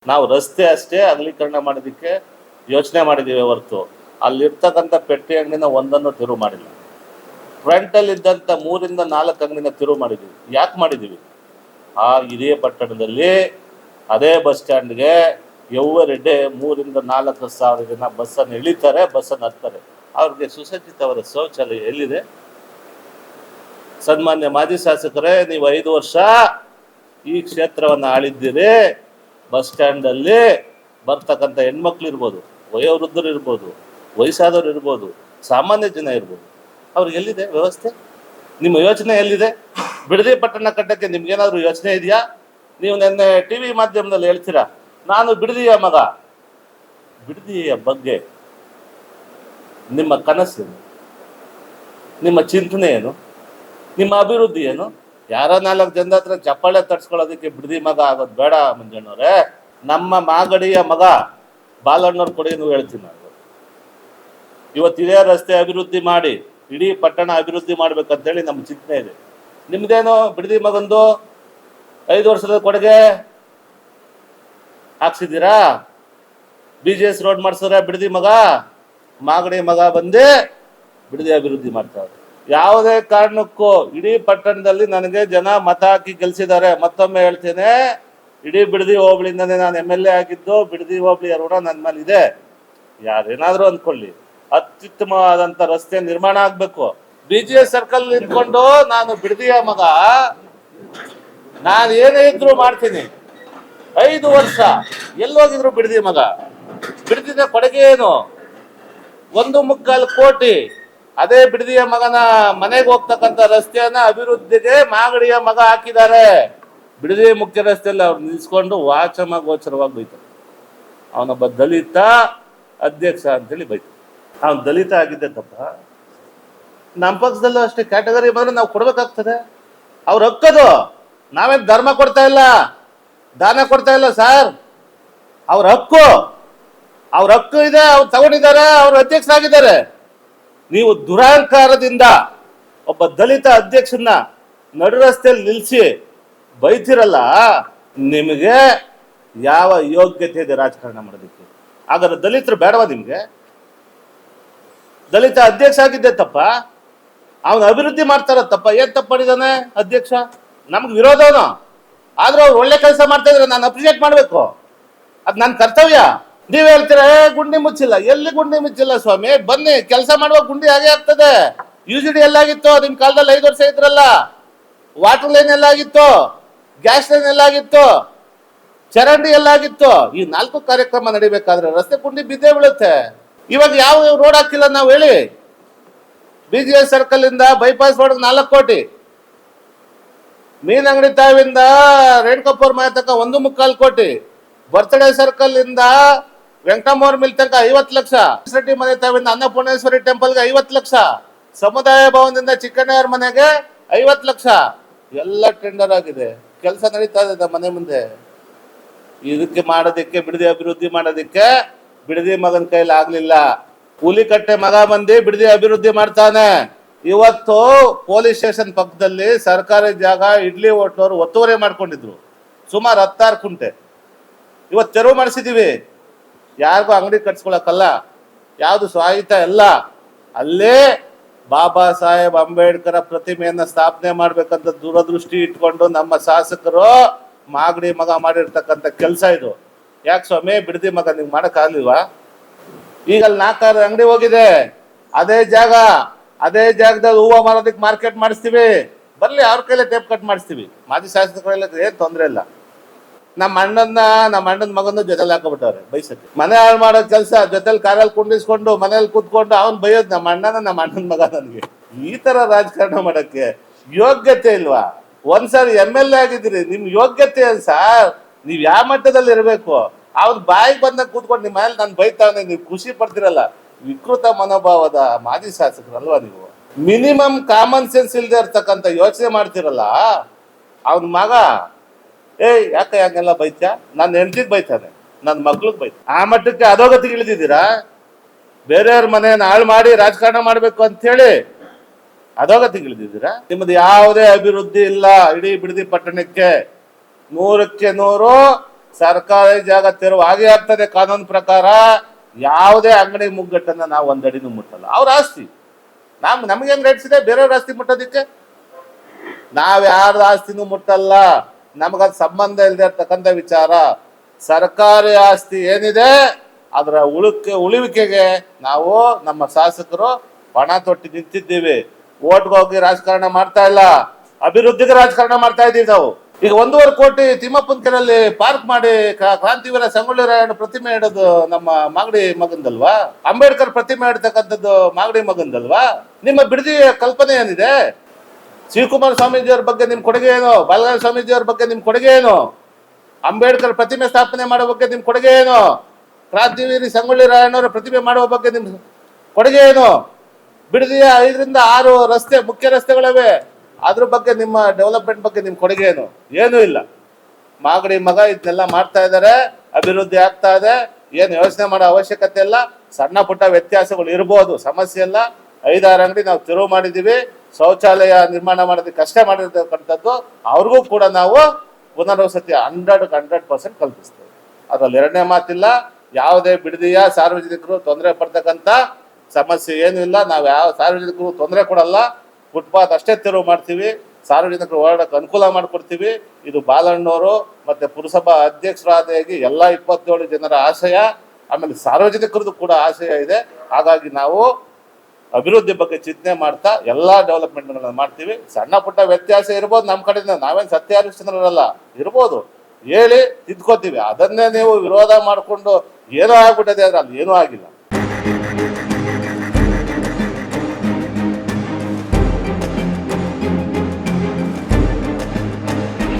ನಾವು ರಸ್ತೆ ಅಷ್ಟೇ ಅಗಲೀಕರಣ ಮಾಡೋದಕ್ಕೆ ಯೋಚನೆ ಮಾಡಿದ್ದೀವಿ ಹೊರತು ಅಲ್ಲಿರ್ತಕ್ಕಂಥ ಪೆಟ್ಟಿ ಅಂಗಡಿನ ಒಂದನ್ನು ತಿರುವು ಮಾಡಿಲ್ಲ. ಫ್ರಂಟಲ್ಲಿ ಇದ್ದಂಥ 3ರಿಂದ 4 ಅಂಗಡಿನ ತಿರುವು ಮಾಡಿದ್ದೀವಿ. ಯಾಕೆ ಮಾಡಿದ್ದೀವಿ? ಆ ಹಿರಿಯ ಪಟ್ಟಣದಲ್ಲಿ ಅದೇ ಬಸ್ ಸ್ಟ್ಯಾಂಡ್ಗೆ ಎವ್ರಿ ಡೇ 3ರಿಂದ 4 ಸಾವಿರ ಜನ ಬಸ್ಸನ್ನು ಇಳಿತಾರೆ, ಬಸ್ಸನ್ನು ಹತ್ತಾರೆ. ಅವ್ರಿಗೆ ಸುಸಜ್ಜಿತವಾದ ಶೌಚಾಲಯ ಎಲ್ಲಿದೆ? ಸನ್ಮಾನ್ಯ ಮಾಜಿ ಶಾಸಕರೇ, ನೀವು 5 ವರ್ಷ ಈ ಕ್ಷೇತ್ರವನ್ನು ಆಳಿದ್ದೀರಿ. ಬಸ್ ಸ್ಟ್ಯಾಂಡಲ್ಲಿ ಬರ್ತಕ್ಕಂಥ ಹೆಣ್ಮಕ್ಳು ಇರ್ಬೋದು, ವಯೋವೃದ್ಧರು ಇರ್ಬೋದು, ವಯಸ್ಸಾದವ್ರು ಇರ್ಬೋದು, ಸಾಮಾನ್ಯ ಜನ ಇರ್ಬೋದು, ಅವ್ರಿಗೆ ಎಲ್ಲಿದೆ ವ್ಯವಸ್ಥೆ? ನಿಮ್ಮ ಯೋಚನೆ ಎಲ್ಲಿದೆ? ಬಿಡದಿ ಪಟ್ಟಣ ಕಟ್ಟಕ್ಕೆ ನಿಮ್ಗೇನಾದ್ರೂ ಯೋಚನೆ ಇದೆಯಾ? ನೀವು ನಿನ್ನೆ TV ಮಾಧ್ಯಮದಲ್ಲಿ ಹೇಳ್ತೀರಾ, ನಾನು ಬಿಡದಿಯ ಮಗ. ಬಿಡದಿಯ ಬಗ್ಗೆ ನಿಮ್ಮ ಕನಸೇನು? ನಿಮ್ಮ ಚಿಂತನೆ ಏನು? ನಿಮ್ಮ ಅಭಿವೃದ್ಧಿ ಏನು? ಯಾರೋ 4 ಜನದ ಹತ್ರ ಚಪ್ಪಾಳೆ ತಡ್ಸ್ಕೊಳ್ಳೋದಕ್ಕೆ ಬಿಡದಿ ಮಗ ಆಗೋದು ಬೇಡ ಮಂಜಣ್ಣವ್ರೆ. ನಮ್ಮ ಮಾಗಡಿಯ ಮಗ ಬಾಲಣ್ಣವ್ರ ಕೊಡಿ ನೀವು ಹೇಳ್ತೀನಿ ನಾನು. ಇವತ್ತು ಇದೇ ರಸ್ತೆ ಅಭಿವೃದ್ಧಿ ಮಾಡಿ ಇಡೀ ಪಟ್ಟಣ ಅಭಿವೃದ್ಧಿ ಮಾಡ್ಬೇಕಂತೇಳಿ ನಮ್ಮ ಚಿಂತನೆ ಇದೆ. ನಿಮ್ದೇನು ಬಿಡದಿ ಮಗಂದು 5 ವರ್ಷದ ಕೊಡುಗೆ ಹಾಕ್ಸಿದ್ದೀರಾ? BGS ರೋಡ್ ಮಾಡ್ಸಿದ್ರೆ ಬಿಡದಿ ಮಗ, ಮಾಗಡಿ ಮಗ ಬಂದು ಬಿಡದಿ ಅಭಿವೃದ್ಧಿ ಮಾಡ್ತಾರೆ. ಯಾವುದೇ ಕಾರಣಕ್ಕೂ ಇಡೀ ಪಟ್ಟಣದಲ್ಲಿ ನನಗೆ ಜನ ಮತ ಹಾಕಿ ಗೆಲ್ಸಿದ್ದಾರೆ. ಮತ್ತೊಮ್ಮೆ ಹೇಳ್ತೇನೆ, ಇಡೀ ಬಿಡದಿ ಹೋಬಳಿಯಿಂದನೇ ನಾನು MLA ಆಗಿದ್ದು. ಬಿಡದಿ ಹೋಬಳಿಯ ಋಣ ನನ್ನ ಮೇಲೆ ಇದೆ. ಯಾರೇನಾದ್ರೂ ಅಂದ್ಕೊಳ್ಳಿ, ಅತ್ಯುತ್ತಮವಾದಂತ ರಸ್ತೆ ನಿರ್ಮಾಣ ಆಗ್ಬೇಕು. BGS ಸರ್ಕಲ್ ನಿಂತ್ಕೊಂಡು ನಾನು ಬಿಡದಿಯ ಮಗ, ನಾನು ಏನೇ ಇದ್ರು ಮಾಡ್ತೀನಿ. 5 ವರ್ಷ ಎಲ್ಲೋಗಿದ್ರು ಬಿಡದಿ ಮಗ. ಬಿಡದಿನ ಕೊಡುಗೆ ಏನು? 1.25 ಕೋಟಿ. ಅದೇ ಬಿಡದಿಯ ಮಗನ ಮನೆಗೆ ಹೋಗ್ತಕ್ಕಂಥ ರಸ್ತೆಯನ್ನ ಅಭಿವೃದ್ಧಿಗೆ ಮಾಗಡಿಯ ಮಗ ಹಾಕಿದ್ದಾರೆ. ಬಿಡದಿ ಮುಖ್ಯ ರಸ್ತೆಯಲ್ಲಿ ಅವ್ರು ನಿಲ್ಸ್ಕೊಂಡು ವಾಚಮ ಗೋಚರವಾಗಿ ಬೈತಾರೆ. ಅವನೊಬ್ಬ ದಲಿತ ಅಧ್ಯಕ್ಷ ಅಂತೇಳಿ ಬೈತಾರೆ. ಅವನು ದಲಿತ ಆಗಿದ್ದೆ ತಪ್ಪ? ನಮ್ಮ ಪಕ್ಷದಲ್ಲೂ ಅಷ್ಟೇ ಕ್ಯಾಟಗರಿ ಬಂದ್ರೆ ನಾವು ಕೊಡ್ಬೇಕಾಗ್ತದೆ. ಅವ್ರ ಹಕ್ಕದು. ನಾವೇನು ಧರ್ಮ ಕೊಡ್ತಾ ಇಲ್ಲ, ದಾನ ಕೊಡ್ತಾ ಇಲ್ಲ ಸರ್. ಅವ್ರ ಹಕ್ಕು, ಅವ್ರ ಹಕ್ಕು ಇದೆ. ಅವ್ರು ತಗೊಂಡಿದ್ದಾರೆ, ಅವ್ರು ಅಧ್ಯಕ್ಷರಾಗಿದ್ದಾರೆ. ನೀವು ದುರಹಂಕಾರದಿಂದ ಒಬ್ಬ ದಲಿತ ಅಧ್ಯಕ್ಷನ ನಡು ರಸ್ತೆಯಲ್ಲಿ ನಿಲ್ಲಿಸಿ ಬೈತಿರಲ್ಲ, ನಿಮಗೆ ಯಾವ ಯೋಗ್ಯತೆ ಇದೆ ರಾಜಕಾರಣ ಮಾಡೋದಕ್ಕೆ? ಹಾಗಾದ್ರೆ ದಲಿತರು ಬೇಡವಾ ನಿಮ್ಗೆ? ದಲಿತ ಅಧ್ಯಕ್ಷ ಆಗಿದ್ದೆ ತಪ್ಪ? ಅವನು ಅಭಿವೃದ್ಧಿ ಮಾಡ್ತಾರ ತಪ್ಪ? ಏನ್ ತಪ್ಪು ಮಾಡಿದಾನೆ ಅಧ್ಯಕ್ಷ? ನಮ್ಗೆ ವಿರೋಧವನು. ಆದ್ರೂ ಅವ್ರು ಒಳ್ಳೆ ಕೆಲಸ ಮಾಡ್ತಾ ಇದ್ರೆ ನಾನು ಅಪ್ರಿಷಿಯೇಟ್ ಮಾಡ್ಬೇಕು. ಅದ್ ನನ್ನ ಕರ್ತವ್ಯ. ನೀವ್ ಹೇಳ್ತೀರ ಗುಂಡಿ ಮುಚ್ಚಿಲ್ಲ. ಎಲ್ಲಿ ಗುಂಡಿ ಮುಚ್ಚಿಲ್ಲ ಸ್ವಾಮಿ? ಬನ್ನಿ, ಕೆಲಸ ಮಾಡುವ ಗುಂಡಿ ಹಾಗೆ ಆಗ್ತದೆ. UGD ಎಲ್ಲಾಗಿತ್ತು ನಿಮ್ ಕಾಲದಲ್ಲಿ? 5 ವರ್ಷ ಇದ್ರಲ್ಲ. ವಾಟರ್ ಲೈನ್ ಎಲ್ಲಾಗಿತ್ತು? ಗ್ಯಾಸ್ ಲೈನ್ ಎಲ್ಲಾಗಿತ್ತು? ಚರಂಡಿ ಎಲ್ಲಾಗಿತ್ತು? ಈ 4 ಕಾರ್ಯಕ್ರಮ ನಡಿಬೇಕಾದ್ರೆ ರಸ್ತೆ ಗುಂಡಿ ಬಿದ್ದೇ ಬೀಳುತ್ತೆ. ಇವಾಗ ಯಾವ ರೋಡ್ ಹಾಕಿಲ್ಲ ನಾವು ಹೇಳಿ? BGS ಸರ್ಕಲ್ ಇಂದ ಬೈಪಾಸ್ ರೋಡ್ 4 ಕೋಟಿ. ಮೀನಂಗಡಿ ತಾವಿಂದ ರೇಣುಕಪ್ಪವ್ರ ಮನೆ ತನಕ 1.25 ಕೋಟಿ. ಬರ್ತ್ಡೇ ಸರ್ಕಲ್ ಇಂದ ವೆಂಕಟಮ್ಮವ್ರ ಮಿಲ್ ತನಕ 50 ಲಕ್ಷ. ರೆಡ್ಡಿ ಮನೆ ತಾವಿಂದ ಅನ್ನಪೂರ್ಣೇಶ್ವರಿ ಟೆಂಪಲ್ಗೆ 50 ಲಕ್ಷ. ಸಮುದಾಯ ಭವನದಿಂದ ಚಿಕ್ಕಣ್ಣಯ್ಯರ ಮನೆಗೆ 50 ಲಕ್ಷ. ಎಲ್ಲ ಟೆಂಡರ್ ಆಗಿದೆ, ಕೆಲಸ ನಡೀತಾ ಇದೆ ಮನೆ ಮುಂದೆ. ಇದಕ್ಕೆ ಮಾಡೋದಕ್ಕೆ, ಬಿಡದಿ ಅಭಿವೃದ್ಧಿ ಮಾಡೋದಕ್ಕೆ ಬಿಡದಿ ಮಗನ ಕೈಲಿ ಆಗ್ಲಿಲ್ಲ. ಹುಲಿಕಟ್ಟೆ ಮಗ ಬಂದು ಬಿಡದಿ ಅಭಿವೃದ್ಧಿ ಮಾಡ್ತಾನೆ. ಇವತ್ತು ಪೊಲೀಸ್ ಸ್ಟೇಷನ್ ಪಕ್ಕದಲ್ಲಿ ಸರ್ಕಾರಿ ಜಾಗ ಇಡ್ಲಿ ಹೋಟ್ಲವರು ಒತ್ತುವರಿ ಮಾಡ್ಕೊಂಡಿದ್ರು, ಸುಮಾರು 16 ಕುಂಟೆ. ಇವತ್ತು ತೆರವು ಮಾಡಿಸಿದೀವಿ. ಯಾರಿಗೂ ಅಂಗಡಿ ಕಟ್ಸ್ಕೊಳಕಲ್ಲ, ಯಾವುದು ಸ್ವಾಯತ್ತ ಎಲ್ಲ. ಅಲ್ಲೇ ಬಾಬಾ ಸಾಹೇಬ್ ಅಂಬೇಡ್ಕರ್ ಪ್ರತಿಮೆಯನ್ನ ಸ್ಥಾಪನೆ ಮಾಡ್ಬೇಕಂತ ದೂರದೃಷ್ಟಿ ಇಟ್ಕೊಂಡು ನಮ್ಮ ಶಾಸಕರು ಮಾಗಡಿ ಮಗ ಮಾಡಿರ್ತಕ್ಕಂಥ ಕೆಲಸ ಇದು. ಯಾಕೆ ಸ್ವಾಮಿ ಬಿಡದಿ ಮಗ ನಿಮ್ಗೆ ಮಾಡಕ್ಕಾಗ್ಲಿಲ್ವಾ? ಈಗ ಅಲ್ಲಿ 4 ಅಂಗಡಿ ಹೋಗಿದೆ. ಅದೇ ಜಾಗದಲ್ಲಿ ಹೂವು ಮಾರೋದಕ್ಕೆ ಮಾರ್ಕೆಟ್ ಮಾಡಿಸ್ತೀವಿ. ಬರ್ಲಿ, ಅವ್ರ ಕೈಲೇ ಟೇಪ್ ಕಟ್ ಮಾಡಿಸ್ತೀವಿ. ಮಾಜಿ ಶಾಸಕರೆಲ್ಲ ಏನ್ ತೊಂದ್ರೆ ಇಲ್ಲ. ನಮ್ಮ ಅಣ್ಣನ ಮಗನ ಜೊತೆಲಿ ಹಾಕೋಬಿಟ್ಟವ್ರೆ ಬೈಸಕ್ಕೆ. ಮನೆ ಹಾಳು ಮಾಡೋ ಕೆಲಸ, ಜೊತೆಲಿ ಕಾರಲ್ಲಿ ಕುಂಡಿಸ್ಕೊಂಡು ಮನೇಲಿ ಕೂತ್ಕೊಂಡು ಅವ್ನು ಬೈಯೋದು ನಮ್ಮ ಅಣ್ಣನ ಮಗ. ನನಗೆ ಈ ತರ ರಾಜಕಾರಣ ಮಾಡಕ್ಕೆ ಯೋಗ್ಯತೆ ಇಲ್ವಾ? ಒಂದ್ಸರಿ MLA ಆಗಿದ್ದೀರಿ, ನಿಮ್ ಯೋಗ್ಯತೆ ಅನ್ ಸಾರ್? ನೀವ್ ಯಾವ ಮಟ್ಟದಲ್ಲಿ ಇರ್ಬೇಕು? ಅವ್ನ ಬಾಯಿಗೆ ಬಂದಾಗ ಕೂತ್ಕೊಂಡು ನಿಮ್ಮ ಮನೇಲಿ ನಾನು ಬೈತಾವನೆ, ನೀವು ಖುಷಿ ಪಡ್ತಿರಲ್ಲ. ವಿಕೃತ ಮನೋಭಾವದ ಮಾಜಿ ಶಾಸಕರಲ್ವಾ ನೀವು? ಮಿನಿಮಮ್ ಕಾಮನ್ ಸೆನ್ಸ್ ಇಲ್ದೇ ಇರ್ತಕ್ಕಂಥ ಯೋಚನೆ ಮಾಡ್ತಿರಲ್ಲ. ಅವನ ಮಗ ಯಾಕೆ ಹಂಗೆಲ್ಲ ಬೈತ್ಯಾ? ನನ್ನ ಹೆಂಡತಿಗೆ ಬೈತಾನೆ, ನನ್ನ ಮಕ್ಳಿಗೆ ಬೈತಾನೆ. ಆ ಮಟ್ಟಕ್ಕೆ ಅಧೋಗತಿಗೆ ಇಳಿದಿದ್ದೀರಾ? ಬೇರೆಯವ್ರ ಮನೆಯನ್ನು ಹಾಳು ಮಾಡಿ ರಾಜಕಾರಣ ಮಾಡ್ಬೇಕು ಅಂತ ಹೇಳಿ ಅಧೋಗತಿಗೆ ಇಳಿದಿದ್ದೀರಾ? ನಿಮ್ಮದು ಯಾವುದೇ ಅಭಿವೃದ್ಧಿ ಇಲ್ಲ ಇಡೀ ಬಿಡದಿ ಪಟ್ಟಣಕ್ಕೆ. 100ಕ್ಕೆ 100 ಸರ್ಕಾರಿ ಜಾಗ ತೆರವು ಆಗೇ ಆಗ್ತದೆ ಕಾನೂನು ಪ್ರಕಾರ. ಯಾವುದೇ ಅಂಗಡಿ ಮುಗ್ಗಟ್ಟನ್ನ ನಾವು ಒಂದಡಿನೂ ಮುಟ್ಟಲ್ಲ. ಅವ್ರ ಆಸ್ತಿ ನಮ್ಗೇನ್ ರೈಟ್ಸ್ ಇದೆ ಬೇರೆಯವ್ರ ಆಸ್ತಿ ಮುಟ್ಟೋದಿಕ್ಕೆ? ನಾವ್ ಯಾರ್ದ ಆಸ್ತಿನೂ ಮುಟ್ಟಲ್ಲ. ನಮಗದ್ ಸಂಬಂಧ ಇಲ್ಲದೆ ಇರ್ತಕ್ಕಂಥ ವಿಚಾರ. ಸರ್ಕಾರಿ ಆಸ್ತಿ ಏನಿದೆ ಅದರ ಉಳಿವಿಕೆಗೆ ನಾವು ನಮ್ಮ ಶಾಸಕರು ಪಣ ತೊಟ್ಟಿ ನಿಂತಿದ್ದೀವಿ. ಓಟ್ಗೆ ಹೋಗಿ ರಾಜಕಾರಣ ಮಾಡ್ತಾ ಇಲ್ಲ, ಅಭಿವೃದ್ಧಿಗೆ ರಾಜಕಾರಣ ಮಾಡ್ತಾ ಇದ್ದೀವಿ ನಾವು. ಈಗ 1.5 ಕೋಟಿ ತಿಮ್ಮಪ್ಪನ ಕೆರೆಯಲ್ಲಿ ಪಾರ್ಕ್ ಮಾಡಿ ಕ್ರಾಂತಿವೀರ ಸಂಗೊಳ್ಳಿ ರಾಯಣ್ಣ ಪ್ರತಿಮೆ ಇಡೋದು ನಮ್ಮ ಮಾಗಡಿ ಮಗಂದಲ್ವಾ? ಅಂಬೇಡ್ಕರ್ ಪ್ರತಿಮೆ ಇಡ್ತಕ್ಕಂಥದ್ದು ಮಾಗಡಿ ಮಗಂದಲ್ವಾ? ನಿಮ್ಮ ಬಿಡದಿ ಕಲ್ಪನೆ ಏನಿದೆ? ಶಿವಕುಮಾರ ಸ್ವಾಮೀಜಿಯವ್ರ ಬಗ್ಗೆ ನಿಮ್ ಕೊಡುಗೆ ಏನು? ಬಾಲಗಂಗಾಧರ ಸ್ವಾಮೀಜಿಯವ್ರ ಬಗ್ಗೆ ನಿಮ್ ಕೊಡುಗೆ ಏನು? ಅಂಬೇಡ್ಕರ್ ಪ್ರತಿಮೆ ಸ್ಥಾಪನೆ ಮಾಡೋ ಬಗ್ಗೆ ನಿಮ್ ಕೊಡುಗೆ ಏನು? ಕ್ರಾಂತಿವೀರಿ ಸಂಗೊಳ್ಳಿ ರಾಯಣ್ಣವರ ಪ್ರತಿಮೆ ಮಾಡುವ ಬಗ್ಗೆ ನಿಮ್ ಕೊಡುಗೆ ಏನು? ಬಿಡದಿಯ 5ರಿಂದ 6 ರಸ್ತೆ ಮುಖ್ಯ ರಸ್ತೆಗಳಿವೆ, ಅದ್ರ ಬಗ್ಗೆ ನಿಮ್ಮ ಡೆವಲಪ್ಮೆಂಟ್ ಬಗ್ಗೆ ನಿಮ್ ಕೊಡುಗೆ ಏನು? ಏನೂ ಇಲ್ಲ. ಮಾಗಡಿ ಮಗ ಇದನ್ನೆಲ್ಲ ಮಾಡ್ತಾ ಇದ್ದಾರೆ, ಅಭಿವೃದ್ಧಿ ಆಗ್ತಾ ಇದೆ. ಏನು ಯೋಚನೆ ಮಾಡೋ ಅವಶ್ಯಕತೆ ಇಲ್ಲ. ಸಣ್ಣ ಪುಟ್ಟ ವ್ಯತ್ಯಾಸಗಳು ಇರ್ಬೋದು, ಸಮಸ್ಯೆ ಇಲ್ಲ. 5-6 ಅಂಗಡಿ ನಾವು ತೆರವು ಮಾಡಿದೀವಿ. ಶೌಚಾಲಯ ನಿರ್ಮಾಣ ಮಾಡೋದಕ್ಕೆ ಕಷ್ಟ ಮಾಡಿರ್ತಕ್ಕಂಥದ್ದು ಅವ್ರಿಗೂ ಕೂಡ ನಾವು ಪುನರ್ವಸತಿ 100% ಕಲ್ಪಿಸ್ತೇವೆ. ಅದ್ರಲ್ಲಿ ಎರಡನೇ ಮಾತಿಲ್ಲ. ಯಾವುದೇ ಬಿಡದಿಯ ಸಾರ್ವಜನಿಕರು ತೊಂದರೆ ಪಡ್ತಕ್ಕಂಥ ಸಮಸ್ಯೆ ಏನೂ ಇಲ್ಲ. ನಾವು ಯಾವ ಸಾರ್ವಜನಿಕರು ತೊಂದರೆ ಕೊಡಲ್ಲ. ಫುಟ್ಪಾತ್ ಅಷ್ಟೇ ತೆರವು ಮಾಡ್ತೀವಿ, ಸಾರ್ವಜನಿಕರು ಓಡಾಡಕ್ಕೆ ಅನುಕೂಲ ಮಾಡಿಕೊಡ್ತೀವಿ. ಇದು ಬಾಲಣ್ಣವರು ಮತ್ತೆ ಪುರಸಭಾ ಅಧ್ಯಕ್ಷರಾದಾಗಿ ಎಲ್ಲ 27 ಜನರ ಆಶಯ, ಆಮೇಲೆ ಸಾರ್ವಜನಿಕರದ್ದು ಕೂಡ ಆಶಯ ಇದೆ. ಹಾಗಾಗಿ ನಾವು ಅಭಿವೃದ್ಧಿ ಬಗ್ಗೆ ಚಿಂತನೆ ಮಾಡ್ತಾ ಎಲ್ಲಾ ಡೆವಲಪ್ಮೆಂಟ್ಗಳನ್ನ ಮಾಡ್ತೀವಿ. ಸಣ್ಣ ಪುಟ್ಟ ವ್ಯತ್ಯಾಸ ಇರ್ಬೋದು ನಮ್ಮ ಕಡೆಯಿಂದ, ನಾವೇನು ಸತ್ಯಾರಿಷ್ಟರಲ್ಲ, ಇರ್ಬೋದು, ಹೇಳಿ ತಿದ್ಕೋತೀವಿ. ಅದನ್ನೇ ನೀವು ವಿರೋಧ ಮಾಡಿಕೊಂಡು ಏನೋ ಆಗ್ಬಿಟ್ಟದೆ ಅಂದ್ರೆ ಅಲ್ಲಿ ಏನೂ ಆಗಿಲ್ಲ.